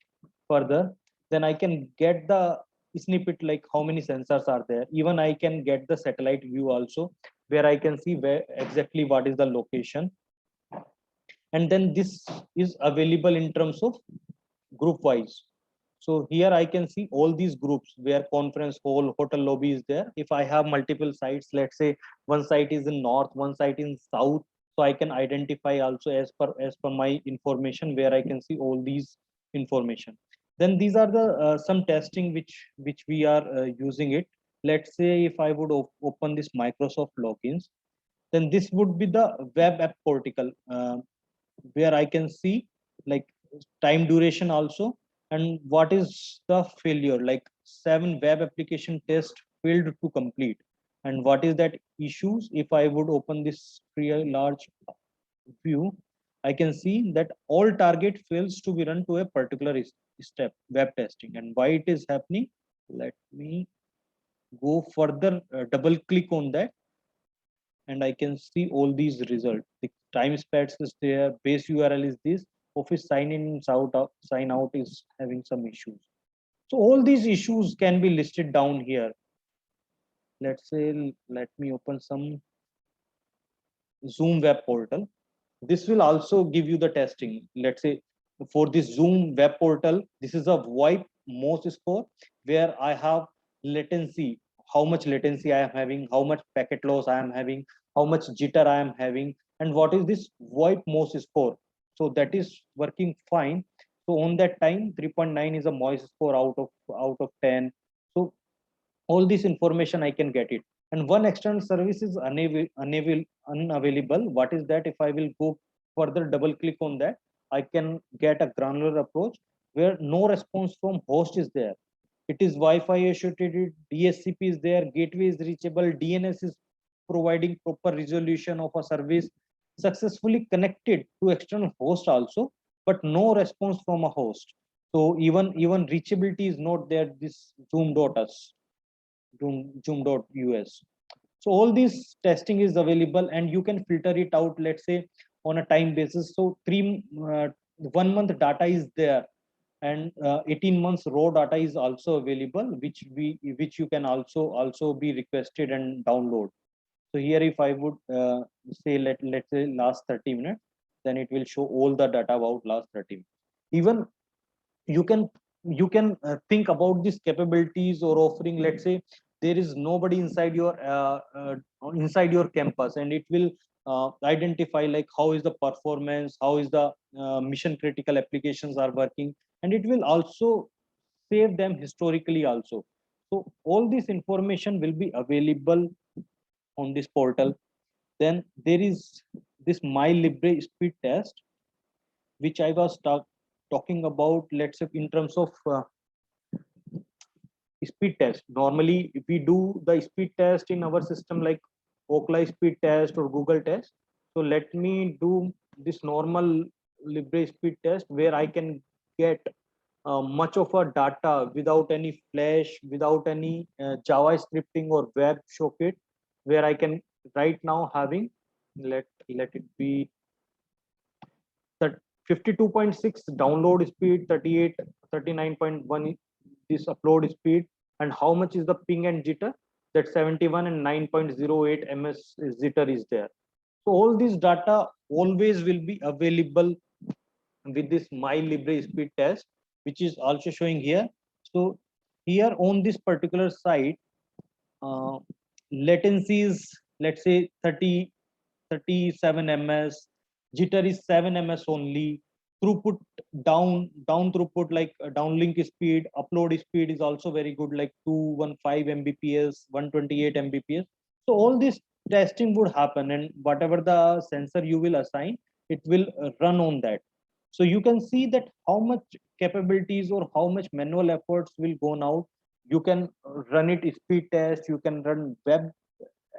further, then I can get the snippet, like how many sensors are there. Even I can get the satellite view also, where I can see where exactly what is the location. And then this is available in terms of group wise. So here I can see all these groups where conference hall, hotel lobby is there. If I have multiple sites, let's say one site is in north, one site in south, so I can identify also as per my information, where I can see all these information. Then these are the some testing which we are using it. Let's say if I would open this Microsoft logins, then this would be the web app portal, where I can see like time duration also, and what is the failure, like 7 web application test failed to complete, and what is that issues. If I would open this very large view, I can see that all target fails to be run to a particular step, web testing, and why it is happening. Let me go further, double click on that, and I can see all these results. The time stats is there, base URL is this, Office sign in, sign out is having some issues. So all these issues can be listed down here. Let's say, let me open some Zoom web portal. This will also give you the testing. Let's say for this Zoom web portal, this is a VoIP MOS score where I have latency, how much latency I am having, how much packet loss I am having, how much jitter I am having, and what is this VoIP MOS score. So that is working fine. So on that time, 3.9 is a MOS score out of 10. So all this information I can get it. And one external service is unavailable. What is that? If I will go further, double click on that, I can get a granular approach where no response from host is there. It is Wi-Fi associated, DSCP is there, gateway is reachable, DNS is providing proper resolution of a service, successfully connected to external host also, but no response from a host. So even reachability is not there. This zoom.us, zoom.us. So all this testing is available, and you can filter it out, let's say on a time basis. So 1 month data is there, and 18 months raw data is also available, which you can also be requested and download. So here if I would say, let's say last 30 minutes, then it will show all the data about last 30 minutes. Even you can think about these capabilities or offering. Let's say there is nobody inside your campus, and it will identify like how is the performance, how is the mission critical applications are working, and it will also save them historically also. So all this information will be available on this portal. Then there is this my libre speed test, which I was talking about. Let's say in terms of speed test, normally if we do the speed test in our system like Ookla speed test or Google test, so let me do this normal libre speed test where I can get much of a data without any flash, without any Java scripting or web socket, where I can right now having, let it be that 52.6 download speed, 38 39.1 this upload speed, and how much is the ping and jitter, that 71 and 9.08 ms jitter is there. So all this data always will be available with this my libre speed test, which is also showing here. So here on this particular site, uh, latency is, let's say 37 ms, jitter is 7 ms only, throughput down throughput like downlink speed, upload speed is also very good, like 215 mbps, 128 mbps. So all this testing would happen, and whatever the sensor you will assign, it will run on that. So you can see that how much capabilities or how much manual efforts will go now. You can run it speed test, you can run web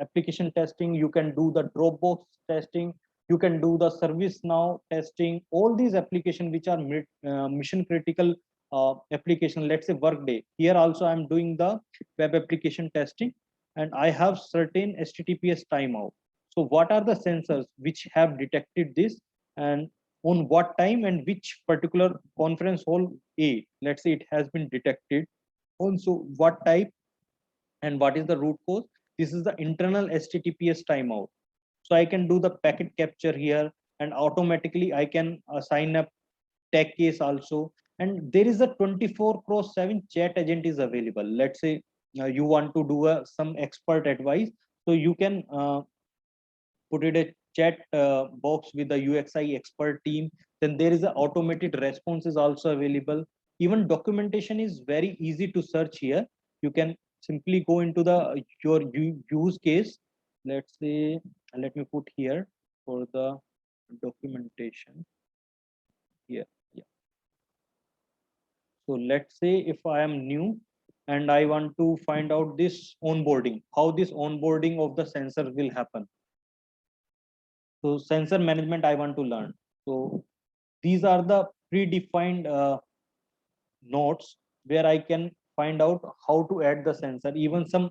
application testing, you can do the Dropbox testing, you can do the ServiceNow testing, all these applications which are mission critical application. Let's say Workday, here also I'm doing the web application testing, and I have certain HTTPS timeout. So what are the sensors which have detected this, and on what time and which particular conference hall A, let's say it has been detected, also what type and what is the root cause. This is the internal HTTPS timeout. So I can do the packet capture here, and automatically I can sign up tech case also. And there is a 24/7 chat agent is available. Let's say you want to do some expert advice, so you can put it a chat box with the UXI expert team. Then there is a automated response is also available. Even documentation is very easy to search here. You can simply go into the your use case. Let's say, let me put here for the documentation here. Yeah. So let's say if I am new and I want to find out this onboarding, how this onboarding of the sensor will happen. So sensor management I want to learn. So these are the predefined nodes where I can find out how to add the sensor. Even some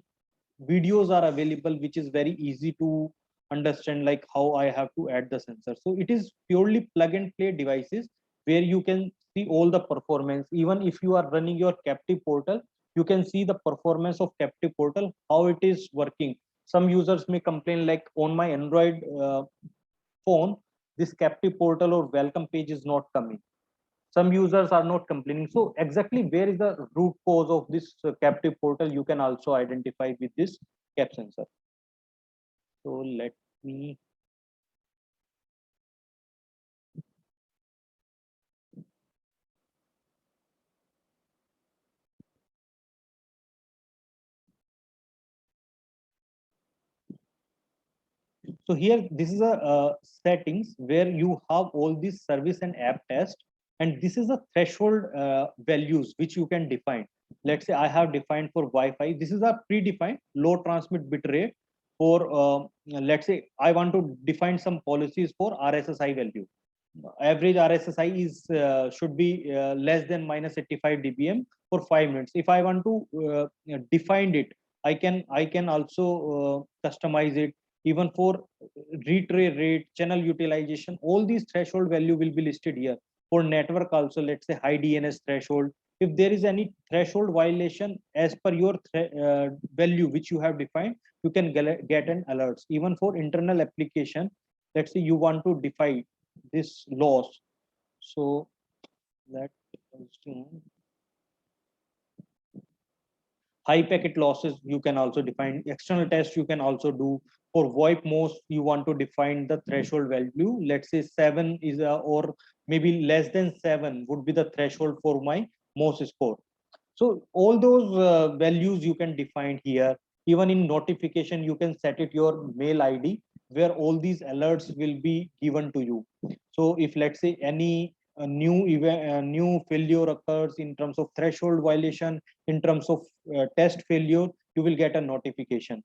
videos are available which is very easy to understand, like how I have to add the sensor. So it is purely plug and play devices where you can see all the performance. Even if you are running your captive portal, you can see the performance of captive portal, how it is working. Some users may complain like on my Android phone, this captive portal or welcome page is not coming. Some users are not complaining. So exactly where is the root cause of this captive portal, you can also identify with this cap sensor. So let me so here this is a settings where you have all these service and app test, and this is a threshold values which you can define. Let's say I have defined for Wi-Fi, this is a predefined low transmit bit rate for let's say I want to define some policies for RSSI value. Average RSSI is should be less than minus 85 dBm for 5 minutes. If I want to define it, I can also customize it. Even for retray rate, channel utilization, all these threshold value will be listed here. For network also, let's say high DNS threshold, if there is any threshold violation as per your value which you have defined, you can get an alerts. Even for internal application, let's say you want to define this loss, so that high packet losses you can also define. External tests you can also do. For VoIP most, you want to define the threshold value. Let's say 7 is or maybe less than 7 would be the threshold for my MOS score. So all those values you can define here. Even in notification, you can set it your mail ID where all these alerts will be given to you. So if let's say any new event, new failure occurs in terms of threshold violation, in terms of test failure, you will get a notification.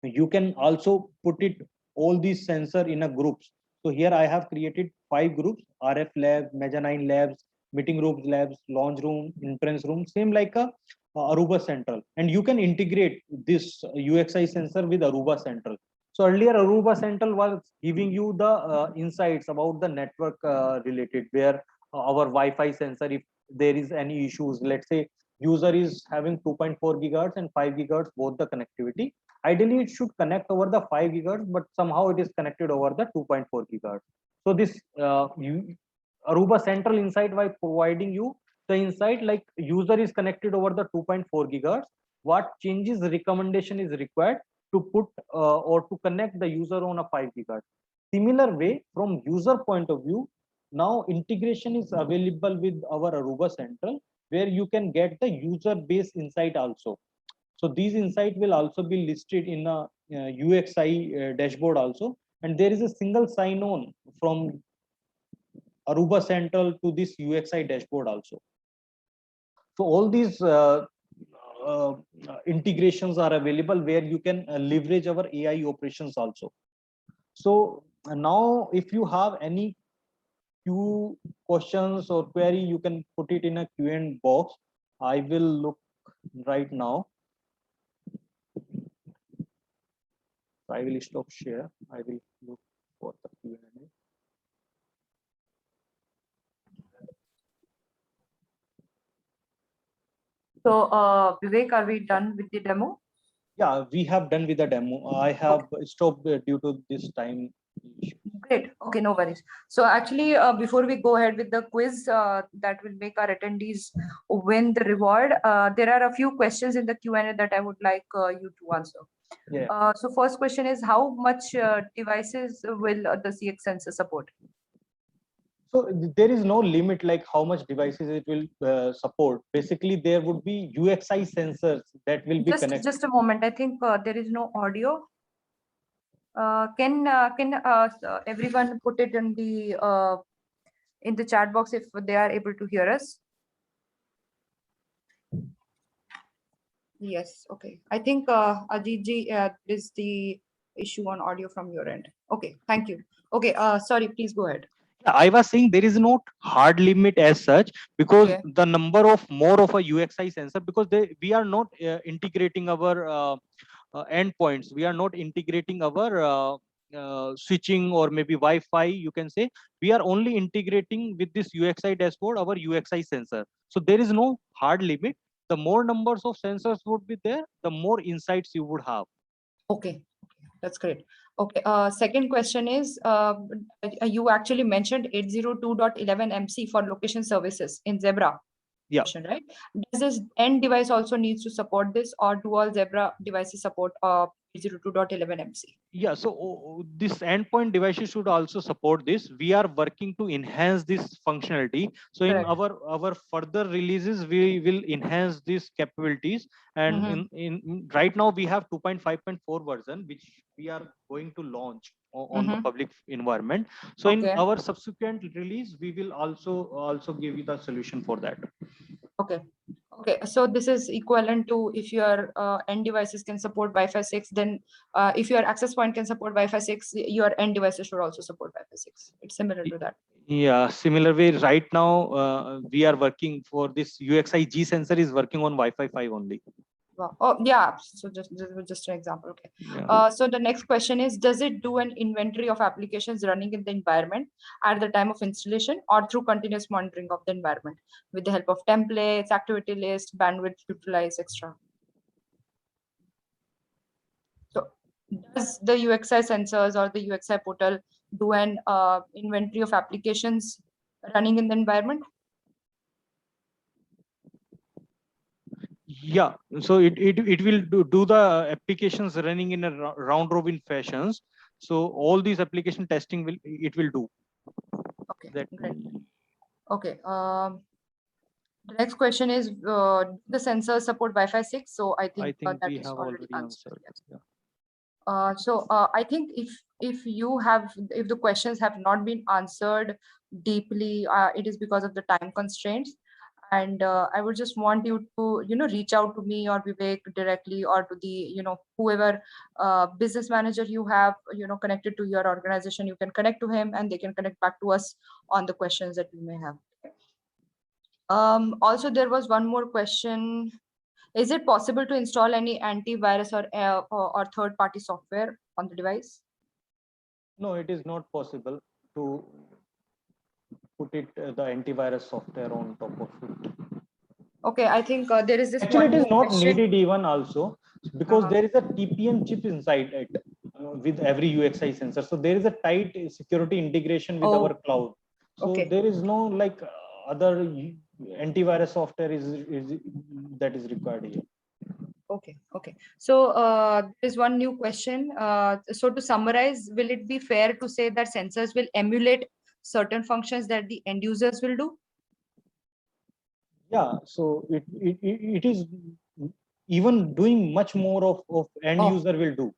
You can also put it all these sensor in a groups. So here I have created 5 groups: RF lab, mezzanine labs, meeting rooms labs, lounge room, entrance room, same like a Aruba Central. And you can integrate this UXI sensor with Aruba Central. So earlier Aruba Central was giving you the insights about the network related, where our Wi-Fi sensor, if there is any issues, let's say user is having 2.4 gigahertz and 5 gigahertz both the connectivity. Ideally, it should connect over the 5 gigahertz, but somehow it is connected over the 2.4 gigahertz. So this Aruba Central Insight by providing you the insight like user is connected over the 2.4 gigahertz. What changes recommendation is required to put or to connect the user on a 5 gigahertz. Similar way, from user point of view, now integration is available with our Aruba Central, where you can get the user base insight also. So these insight will also be listed in a UXI dashboard also, and there is a single sign-on from Aruba Central to this UXI dashboard also. So all these uh, integrations are available where you can leverage our AI operations also. So now, if you have any Q questions or query, you can put it in a Q&A box. I will look right now. I will stop share. I will look for the Q&A. So, Vivek, are we done with the demo? Yeah, we have done with the demo. I have stopped due to this time issue. Great. Okay, no worries. So actually, before we go ahead with the quiz that will make our attendees win the reward, there are a few questions in the Q&A that I would like you to answer. Yeah. So first question is, how much devices will the CX sensor support? So there is no limit like how much devices it will support. Basically, there would be UXI sensors that will be connected. Just a moment. I think there is no audio. Can everyone put it in the chat box if they are able to hear us? Yes. Okay. I think Ajit ji is the issue on audio from your end. Okay. Thank you. Okay. Sorry. Please go ahead. I was saying there is no hard limit as such, because Okay. the number of more of a UXI sensor, because we are not integrating our endpoints. We are not integrating our switching or maybe Wi-Fi. You can say we are only integrating with this UXI dashboard our UXI sensor. So there is no hard limit. The more numbers of sensors would be there, the more insights you would have. Okay, that's great. Okay, second question is, you actually mentioned 802.11 MC for location services in Zebra. Yeah. Right? Does this end device also needs to support this, or do all Zebra devices support 802.11 MC? Yeah, so this endpoint devices should also support this. We are working to enhance this functionality. So in Correct. our further releases, we will enhance these capabilities. And in right now we have 2.5.4 version, which we are going to launch on the public environment. So in Okay. our subsequent release, we will also give you the solution for that. Okay. Okay, so this is equivalent to if your end devices can support Wi-Fi 6, then if your access point can support Wi-Fi 6, your end devices should also support Wi-Fi 6. It's similar to that. Yeah, similar way. Right now, we are working for this UXI G sensor is working on Wi-Fi 5 only. Wow. Oh, yeah. So just an example. Okay. Yeah. So the next question is, does it do an inventory of applications running in the environment at the time of installation, or through continuous monitoring of the environment with the help of templates, activity list, bandwidth utilize, etc.? So does the UXI sensors or the UXI portal do an inventory of applications running in the environment? Yeah, so it will do the applications running in a round robin fashions. So all these application testing will do. Okay, That. great. Okay. The next question is, the sensors support Wi-Fi 6? So I think we that is have already already answered. answered. Yes. Yeah. So I think if the questions have not been answered deeply, it is because of the time constraints. And I would just want you to reach out to me or Vivek directly, or to the whoever business manager you have connected to your organization. You can connect to him, and they can connect back to us on the questions that you may have. Also, there was one more question. Is it possible to install any antivirus or third-party software on the device? No, it is not possible to put the antivirus software on top of it. Okay, I think there is this Actually, one it is more not question. needed even also, because there is a TPM chip inside it with every UXI sensor. So there is a tight security integration with our cloud. So there is no like other antivirus software that is required here. Okay. So there's one new question. So to summarize, will it be fair to say that sensors will emulate certain functions that the end users will do? Yeah, so it is even doing much more of end user will do.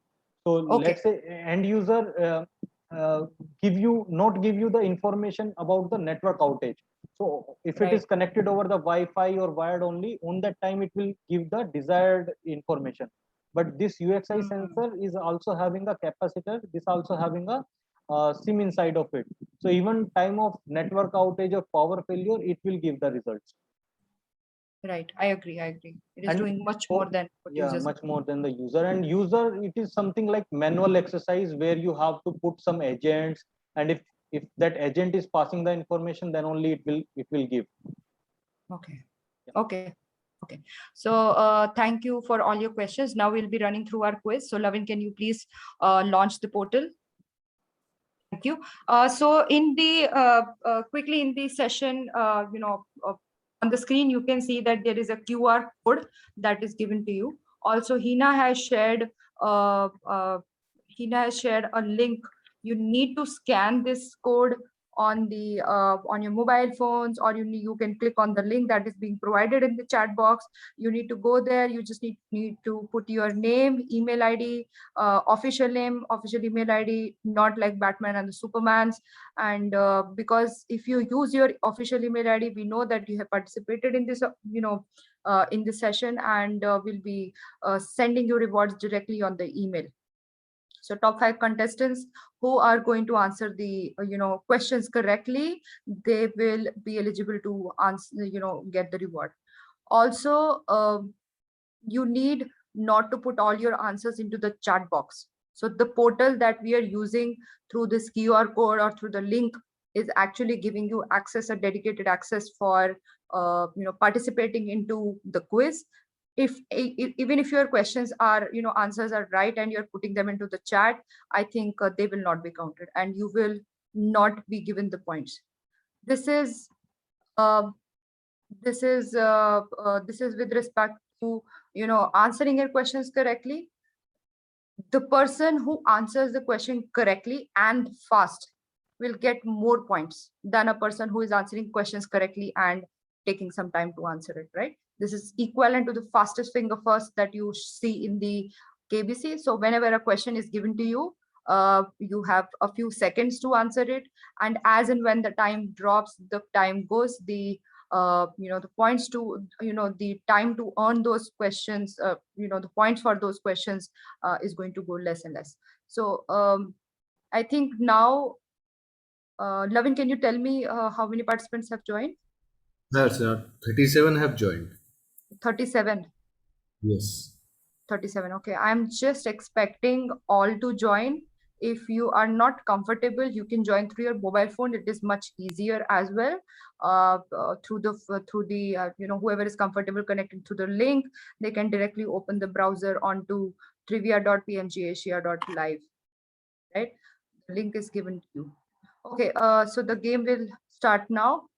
So let's say end user not give you the information about the network outage. So if it is connected over the Wi-Fi or wired only, on that time it will give the desired information. But this UXI sensor is also having a capacitor. This also having a SIM inside of it. So even time of network outage or power failure, it will give the results. Right, I agree. It is doing much more than what users. Much more than the user. And user, it is something like manual exercise where you have to put some agents, and if that agent is passing the information, then only it will give. Okay. So thank you for all your questions. Now we'll be running through our quiz. So Lavin, can you please launch the portal? Thank you. So in the quickly in the session, on the screen, you can see that there is a QR code that is given to you. Also, Hina has shared a link. You need to scan this code on your mobile phones, or you can click on the link that is being provided in the chat box. You need to go there. You just need to put your name, email ID, official name, official email ID, not like Batman and the Supermans. And because if you use your official email ID, we know that you have participated in this in this session, and we'll be sending you rewards directly on the email. So top 5 contestants who are going to answer the questions correctly, they will be eligible to answer, get the reward. Also, you need not to put all your answers into the chat box. So the portal that we are using through this QR code or through the link is actually giving you access, a dedicated access for participating into the quiz. Even if your questions are answers are right and you're putting them into the chat, I think they will not be counted and you will not be given the points. This is this is with respect to answering your questions correctly. The person who answers the question correctly and fast will get more points than a person who is answering questions correctly and taking some time to answer it, right? This is equivalent to the fastest finger first that you see in the KBC. So whenever a question is given to you, you have a few seconds to answer it, and as and when the time drops, the time goes, the the points to the time to earn those questions, the points for those questions is going to go less and less. So I think now, Lavin, can you tell me how many participants have joined? That's 37 have joined. 37. Yes. 37. Okay, I'm just expecting all to join. If you are not comfortable, you can join through your mobile phone. It is much easier as well. Through the whoever is comfortable connecting to the link, they can directly open the browser onto trivia.pmgasia.live. Right, the link is given to you. Okay, so the game will start now.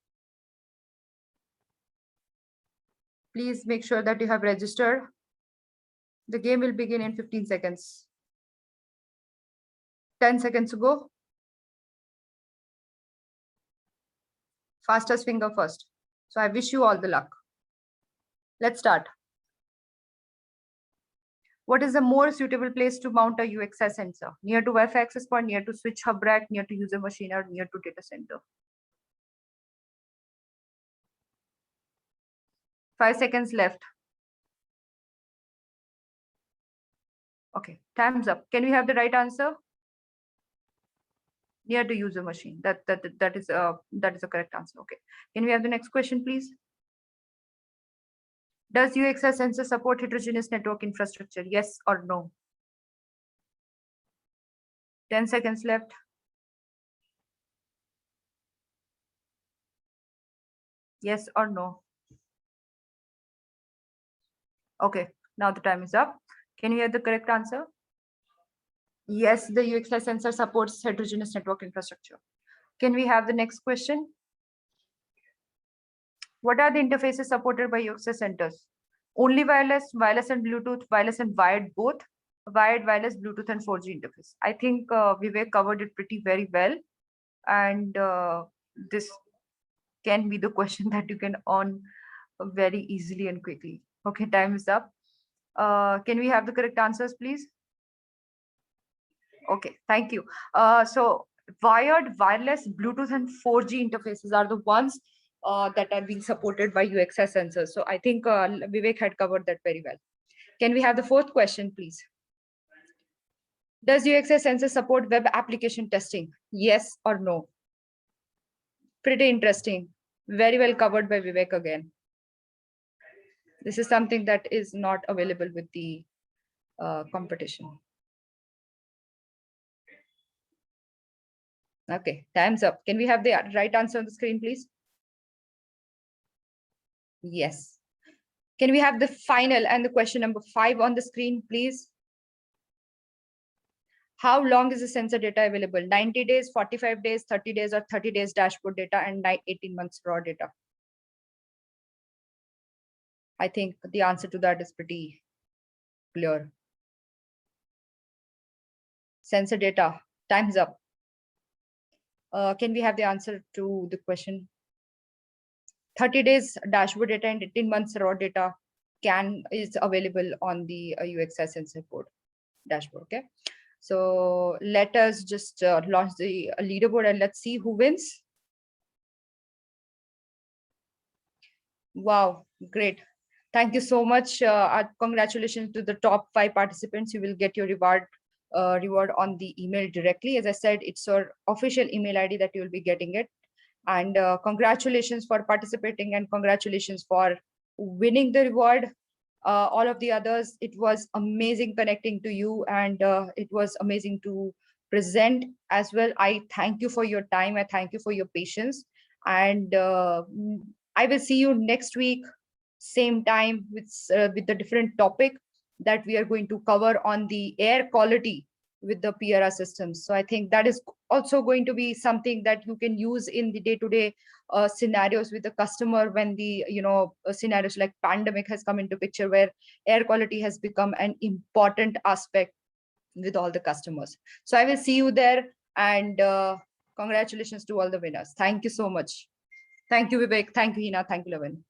Please make sure that you have registered. The game will begin in 15 seconds. 10 seconds to go. Fastest finger first. So I wish you all the luck. Let's start. What is the more suitable place to mount a UXS sensor? Near to Wi-Fi access point, near to switch hub rack, near to user machine, or near to data center? 5 seconds left. Okay, time's up. Can we have the right answer? Near to user machine. That is a correct answer. Okay. Can we have the next question, please? Does UXS sensor support heterogeneous network infrastructure? Yes or no? 10 seconds left. Yes or no? Okay, now the time is up. Can we have the correct answer? Yes, the UXS sensor supports heterogeneous network infrastructure. Can we have the next question? What are the interfaces supported by UXS sensors? Only wireless, wireless and Bluetooth, wireless and wired both, wired, wireless, Bluetooth and 4G interface. I think Vivek covered it pretty very well. And this can be the question that you can earn very easily and quickly. Okay, time is up. Can we have the correct answers, please? Okay, thank you. So wired, wireless, Bluetooth and 4G interfaces are the ones that are being supported by UXS sensors. So I think Vivek had covered that very well. Can we have the fourth question, please? Does UXS sensor support web application testing? Yes or no? Pretty interesting. Very well covered by Vivek again. This is something that is not available with the competition. Okay, time's up. Can we have the right answer on the screen, please? Yes. Can we have the final and the question number 5 on the screen, please? How long is the sensor data available? 90 days, 45 days, 30 days, or 30 days dashboard data and 18 months raw data? I think the answer to that is pretty clear. Sensor data, time's up. Can we have the answer to the question? 30 days dashboard data and 18 months raw data is available on the UXS sensor board dashboard. Okay, so let us just launch the leaderboard and let's see who wins. Wow, great. Thank you so much. Congratulations to the top 5 participants. You will get your reward reward on the email directly. As I said, it's your official email ID that you'll be getting it. And congratulations for participating, and congratulations for winning the reward. All of the others, it was amazing connecting to you, and it was amazing to present as well. I thank you for your time. I thank you for your patience. And I will see you next week, same time, with a different topic that we are going to cover on the air quality with the PRR systems. So I think that is also going to be something that you can use in the day-to-day scenarios with the customer, when the scenarios like pandemic has come into picture, where air quality has become an important aspect with all the customers. So I will see you there, and congratulations to all the winners. Thank you so much. Thank you, Vivek. Thank you, Hina. Thank you, Levin.